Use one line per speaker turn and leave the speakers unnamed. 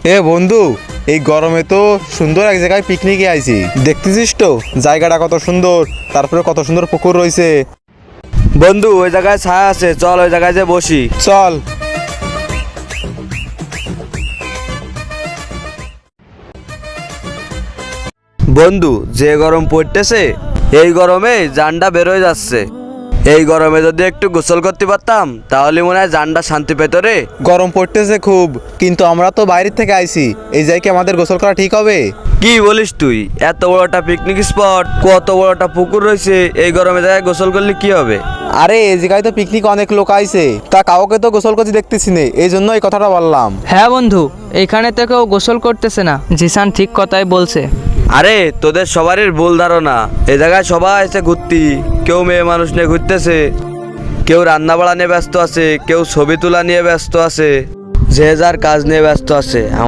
এ বন্ধু, এই গরমে তো সুন্দর এক জায়গায় পিকনিকে আইছি। দেখতেছিস তো জায়গাটা কত সুন্দর, তারপরে কত সুন্দর পুকুর রয়েছে।
বন্ধু ওই জায়গায় ছায়া আছে, চল ওই জায়গায় যে বসি।
চল।
বন্ধু যে গরম পড়তেছে, এই গরমে জানটা বেরোয় যাচ্ছে। এই গরমে যদি একটু গোসল করতে পারতাম তাহলে মনে হয় জানটা শান্তি পেত রে।
গরম পড়তেছে খুব, কিন্তু আমরা তো বাইরে থেকে আইছি, এই জায়গায় আমাদের গোসল করা ঠিক হবে?
কি বলিস তুই? এত বড় একটা পিকনিক স্পট, কত বড় একটা পুকুর রয়েছে, এই গরমে জায়গায় গোসল করলে কি হবে?
আরে এই জায়গায় তো পিকনিক অনেক লোক আইছে, তা কাউকে তো গোসল করতে দেখতেছি না, এই জন্য এই কথাটা বললাম।
হ্যাঁ বন্ধু, এইখানে তো কেউ গোসল করতেছে না। জিসান ঠিক কথাই বলছে।
আরে তোদের সবারই ভুল ধারণা। এই জায়গায় সবাই এসে ঘুরতি, কেউ মেয়ে মানুষ নিয়ে ঘুরতেছে, কেউ রান্না বাড়া নিয়ে ব্যস্ত আছে, কেউ ছবি তোলা নিয়ে ব্যস্ত আছে, যে যার কাজ নিয়ে ব্যস্ত আছে।